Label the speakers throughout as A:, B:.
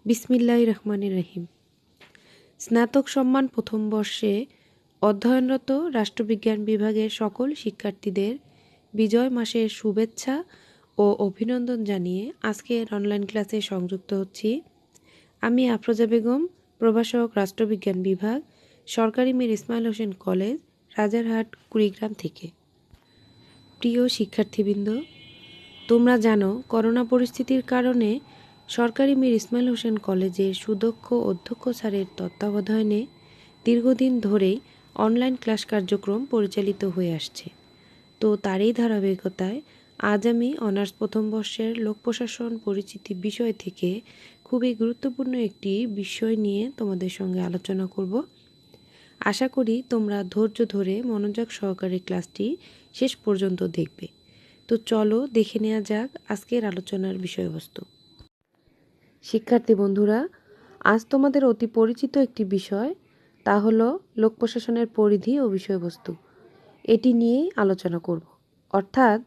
A: বিসমিল্লাহির রহমানির রহিম। স্নাতক সম্মান প্রথম বর্ষে অধ্যয়নরত রাষ্ট্রবিজ্ঞান বিভাগের সকল শিক্ষার্থীদের বিজয় মাসের শুভেচ্ছা ও অভিনন্দন জানিয়ে আজকের অনলাইন ক্লাসে সংযুক্ত হচ্ছি। আমি আফরোজা বেগম, প্রভাষক, রাষ্ট্রবিজ্ঞান বিভাগ, সরকারি মীর ইসমাইল হোসেন কলেজ, রাজারহাট, কুড়িগ্রাম থেকে। প্রিয় শিক্ষার্থীবৃন্দ, তোমরা জানো করোনা পরিস্থিতির কারণে সরকারি মীর ইসমাইল হোসেন কলেজের সুদক্ষ অধ্যক্ষ স্যারের তত্ত্বাবধানে দীর্ঘদিন ধরেই অনলাইন ক্লাস কার্যক্রম পরিচালিত হয়ে আসছে। তো তারই ধারাবাহিকতায় আজ আমি অনার্স প্রথম বর্ষের লোক প্রশাসন পরিচিতি বিষয় থেকে খুবই গুরুত্বপূর্ণ একটি বিষয় নিয়ে তোমাদের সঙ্গে আলোচনা করব। আশা করি তোমরা ধৈর্য ধরে মনোযোগ সহকারে ক্লাসটি শেষ পর্যন্ত দেখবে। তো চলো দেখে নেওয়া যাক আজকের আলোচনার বিষয়বস্তু। শিক্ষার্থী বন্ধুরা, আজ তোমাদের অতি পরিচিত একটি বিষয়, তা হলো লোক প্রশাসনের পরিধি ও বিষয়বস্তু। এটি নিয়েই আলোচনা করব। অর্থাৎ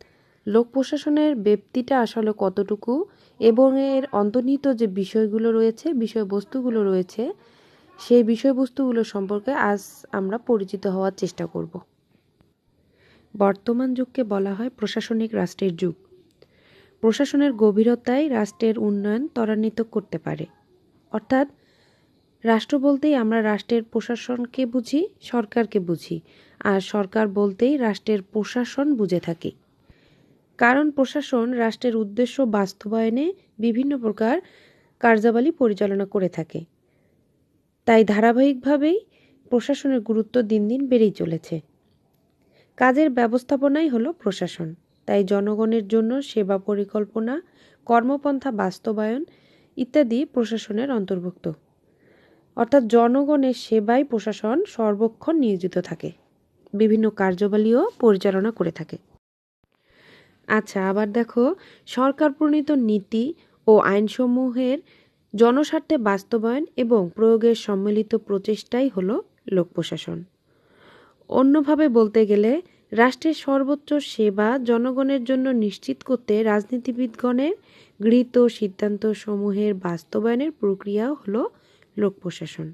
A: লোক প্রশাসনের ব্যাপ্তিটা আসলে কতটুকু এবং এর অন্তর্নিহিত যে বিষয়গুলো রয়েছে, বিষয়বস্তুগুলো রয়েছে, সেই বিষয়বস্তুগুলো সম্পর্কে আজ আমরা পরিচিত হওয়ার চেষ্টা করব। বর্তমান যুগকে বলা হয় প্রশাসনিক রাষ্ট্রের যুগ। প্রশাসনের গভীরতাই রাষ্ট্রের উন্নয়ন ত্বরান্বিত করতে পারে। অর্থাৎ রাষ্ট্র বলতেই আমরা রাষ্ট্রের প্রশাসনকে বুঝি, সরকারকে বুঝি, আর সরকার বলতেই রাষ্ট্রের প্রশাসন বুঝে থাকি। কারণ প্রশাসন রাষ্ট্রের উদ্দেশ্য বাস্তবায়নে বিভিন্ন প্রকার কার্যাবলী পরিচালনা করে থাকে। তাই ধারাবাহিকভাবেই প্রশাসনের গুরুত্ব দিন দিন বেড়েই চলেছে। কাজের ব্যবস্থাপনাই হলো প্রশাসন। তাই জনগণের জন্য সেবা পরিকল্পনা, কর্মপন্থা বাস্তবায়ন ইত্যাদি প্রশাসনের অন্তর্ভুক্ত। অর্থাৎ জনগণের সেবায় প্রশাসন সর্বক্ষণ নিয়োজিত থাকে, বিভিন্ন কার্যাবলীও পরিচালনা করে থাকে। আচ্ছা, আবার দেখো, সরকার প্রণীত নীতি ও আইনসমূহের জনস্বার্থে বাস্তবায়ন এবং প্রয়োগের সম্মিলিত প্রচেষ্টাই হলো লোক প্রশাসন। অন্যভাবে বলতে গেলে রাষ্ট্রের সর্বোচ্চ সেবা জনগণের জন্য নিশ্চিত করতে রাজনীতিবিদগণের গৃহীত সিদ্ধান্তসমূহের বাস্তবায়নের প্রক্রিয়াও হলো লোক প্রশাসন।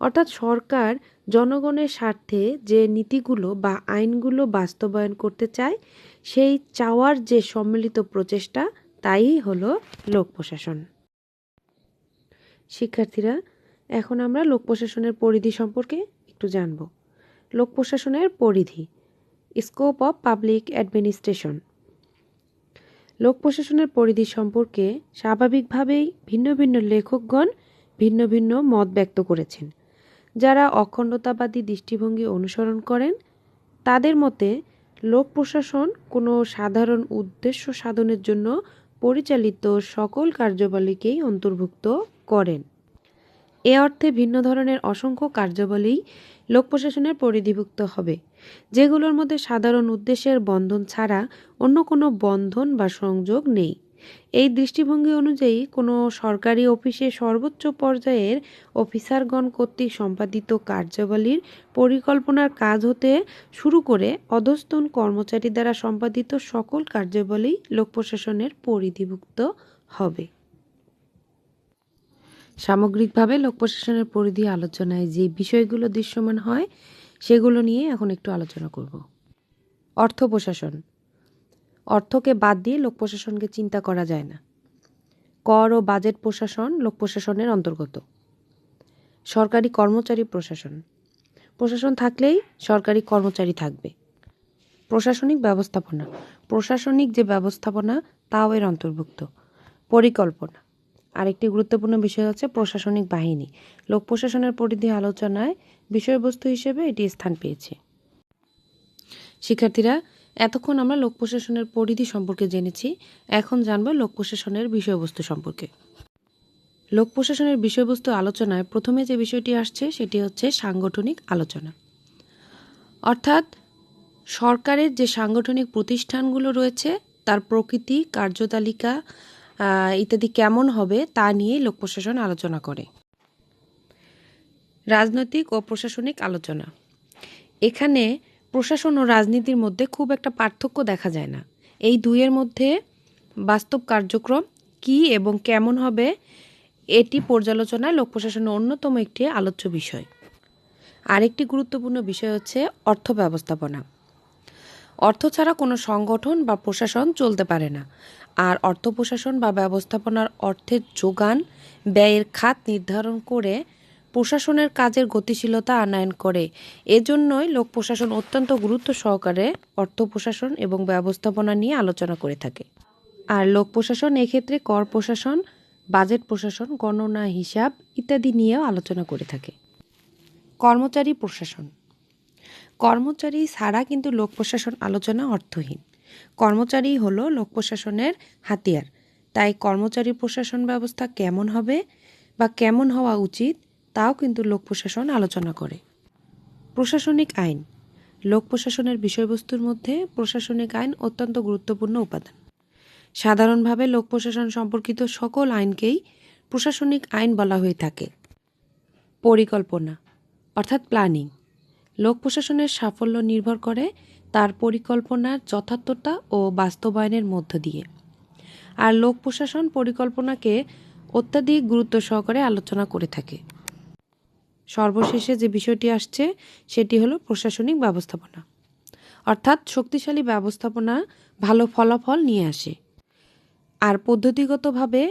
A: অর্থাৎ সরকার জনগণের স্বার্থে যে নীতিগুলো বা আইনগুলো বাস্তবায়ন করতে চায়, সেই চাওয়ার যে সম্মিলিত প্রচেষ্টা, তাই হলো লোক প্রশাসন। শিক্ষার্থীরা, এখন আমরা লোক প্রশাসনের পরিধি সম্পর্কে একটু জানব। লোক প্রশাসনের পরিধি, স্কোপ অফ পাবলিক অ্যাডমিনিস্ট্রেশন। লোক প্রশাসনের পরিধি সম্পর্কে স্বাভাবিকভাবেই ভিন্ন ভিন্ন লেখকগণ ভিন্ন ভিন্ন মত ব্যক্ত করেছেন। যারা অখণ্ডতাবাদী দৃষ্টিভঙ্গি অনুসরণ করেন, তাদের মতে লোক প্রশাসন কোনো সাধারণ উদ্দেশ্য সাধনের জন্য পরিচালিত সকল কার্যাবলীকেই অন্তর্ভুক্ত করেন। এ অর্থে ভিন্ন ধরনের অসংখ্য কার্যাবলী লোক প্রশাসনের পরিধিভুক্ত হবে, যেগুলোর মধ্যে সাধারণ উদ্দেশ্যের বন্ধন ছাড়া অন্য কোনো বন্ধন বা সংযোগ নেই। এই দৃষ্টিভঙ্গি অনুযায়ী কোনো সরকারি অফিসে সর্বোচ্চ পর্যায়ের অফিসারগণ কর্তৃক সম্পাদিত কার্যাবলীর পরিকল্পনার কাজ হতে শুরু করে অধস্তন কর্মচারী দ্বারা সম্পাদিত সকল কার্যাবলী লোক প্রশাসনের পরিধিভুক্ত হবে। সামগ্রিকভাবে লোক প্রশাসনের পরিধি আলোচনায় যে বিষয়গুলো দৃশ্যমান হয়, সেগুলো নিয়ে এখন একটু আলোচনা করব। অর্থ প্রশাসন। অর্থকে বাদ দিয়ে লোক প্রশাসনকে চিন্তা করা যায় না। কর ও বাজেট প্রশাসন লোক প্রশাসনের অন্তর্গত। সরকারি কর্মচারী প্রশাসন। প্রশাসন থাকলেই সরকারি কর্মচারী থাকবে। প্রশাসনিক ব্যবস্থাপনা। প্রশাসনিক যে ব্যবস্থাপনা, তাও এর অন্তর্ভুক্ত। পরিকল্পনা। আরেকটি গুরুত্বপূর্ণ বিষয় হচ্ছে প্রশাসনিক বাহিনী। লোক প্রশাসনের পরিধি আলোচনায় বিষয়বস্তু হিসেবে এটি স্থান পেয়েছে। শিক্ষার্থীরা, এতক্ষণ আমরা লোক প্রশাসনের পরিধি সম্পর্কে জেনেছি। এখন জানব লোক প্রশাসনের বিষয়বস্তু সম্পর্কে। লোক প্রশাসনের বিষয়বস্তু আলোচনায় প্রথমে যে বিষয়টি আসছে, সেটি হচ্ছে সাংগঠনিক আলোচনা। অর্থাৎ সরকারের যে সাংগঠনিক প্রতিষ্ঠানগুলো রয়েছে, তার প্রকৃতি, কার্যতালিকা ইত্যাদি কেমন হবে, তা নিয়ে লোক প্রশাসন আলোচনা করে। রাজনৈতিক ও প্রশাসনিক আলোচনা। এখানে প্রশাসন ও রাজনীতির মধ্যে খুব একটা পার্থক্য দেখা যায় না। এই দুইয়ের মধ্যে বাস্তব কার্যক্রম কি এবং কেমন হবে, এটি পর্যালোচনায় লোক প্রশাসনের অন্যতম একটি আলোচ্য বিষয়। আরেকটি গুরুত্বপূর্ণ বিষয় হচ্ছে অর্থ ব্যবস্থাপনা। অর্থ ছাড়া কোনো সংগঠন বা প্রশাসন চলতে পারে না। আর অর্থ প্রশাসন বা ব্যবস্থাপনার অর্থের যোগান, ব্যয়ের খাত নির্ধারণ করে প্রশাসনের কাজের গতিশীলতা আনয়ন করে। এজন্যই লোক প্রশাসন অত্যন্ত গুরুত্ব সহকারে অর্থ প্রশাসন এবং ব্যবস্থাপনা নিয়ে আলোচনা করে থাকে। আর লোক প্রশাসন এক্ষেত্রে কর প্রশাসন, বাজেট প্রশাসন, গণনা, হিসাব ইত্যাদি নিয়েও আলোচনা করে থাকে। কর্মচারী প্রশাসন। কর্মচারী ছাড়া কিন্তু লোক প্রশাসন আলোচনা অর্থহীন। কর্মচারী হলো লোক প্রশাসনের হাতিয়ার। তাই কর্মচারী প্রশাসন ব্যবস্থা কেমন হবে বা কেমন হওয়া উচিত তাও কিন্তু লোক প্রশাসন আলোচনা করে। প্রশাসনিক আইন। লোক প্রশাসনের বিষয়বস্তুর মধ্যে প্রশাসনিক আইন অত্যন্ত গুরুত্বপূর্ণ উপাদান। সাধারণভাবে লোক প্রশাসন সম্পর্কিত সকল আইনকেই প্রশাসনিক আইন বলা হয়ে থাকে। পরিকল্পনা অর্থাৎ প্ল্যানিং। লোক প্রশাসনের সাফল্য নির্ভর করে তার পরিকল্পনার যথার্থতা ও বাস্তবায়নের মধ্য দিয়ে। আর লোক প্রশাসন পরিকল্পনাকে অত্যাধিক গুরুত্ব সহকারে আলোচনা করে থাকে। সর্বশেষে যে বিষয়টি আসছে সেটি হলো প্রশাসনিক ব্যবস্থাপনা, অর্থাৎ শক্তিশালী ব্যবস্থাপনা ভালো ফলাফল নিয়ে আসে। আর পদ্ধতিগতভাবে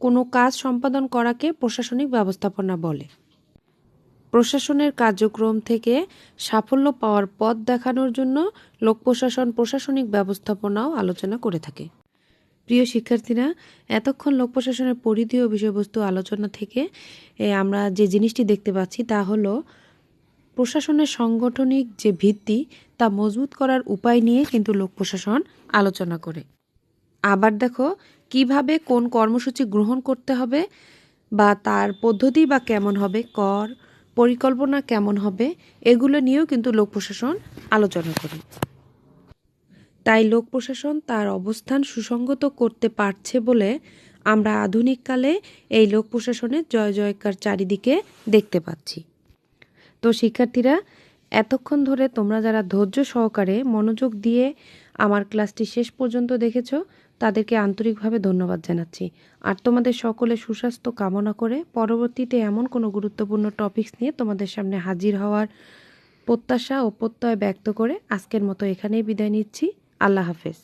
A: কোনো কাজ সম্পাদন করাকে প্রশাসনিক ব্যবস্থাপনা বলে। প্রশাসনের কার্যক্রম থেকে সাফল্য পাওয়ার পথ দেখানোর জন্য লোক প্রশাসন প্রশাসনিক ব্যবস্থাপনাও আলোচনা করে থাকে। প্রিয় শিক্ষার্থীরা, এতক্ষণ লোক প্রশাসনের পরিধি ও বিষয়বস্তু আলোচনা থেকে আমরা যে জিনিসটি দেখতে পাচ্ছি তা হলো প্রশাসনের সাংগঠনিক যে ভিত্তি তা মজবুত করার উপায় নিয়ে কিন্তু লোক প্রশাসন আলোচনা করে। আবার দেখো কিভাবে কোন কর্মসূচি গ্রহণ করতে হবে বা তার পদ্ধতি বা কেমন হবে, কর পরিকল্পনা কেমন হবে, এগুলো নিয়েও কিন্তু লোক প্রশাসন আলোচনা করে। তাই লোক প্রশাসন তার অবস্থান সুসংগত করতে পারছে বলে আমরা আধুনিককালে এই লোক প্রশাসনের জয় জয়কার চারিদিকে দেখতে পাচ্ছি। তো শিক্ষার্থীরা, এতক্ষণ ধরে তোমরা যারা ধৈর্য সহকারে মনোযোগ দিয়ে আমার ক্লাসটি শেষ পর্যন্ত দেখেছো তাদেরকে আন্তরিকভাবে ধন্যবাদ জানাচ্ছি। আর তোমাদের সকলে সুস্বাস্থ্য কামনা করে পরবর্তীতে এমন কোনো গুরুত্বপূর্ণ টপিকস নিয়ে তোমাদের সামনে হাজির হওয়ার প্রত্যাশা ও প্রত্যয় ব্যক্ত করে আজকের মতো এখানেই বিদায় নিচ্ছি। আল্লাহ হাফেজ।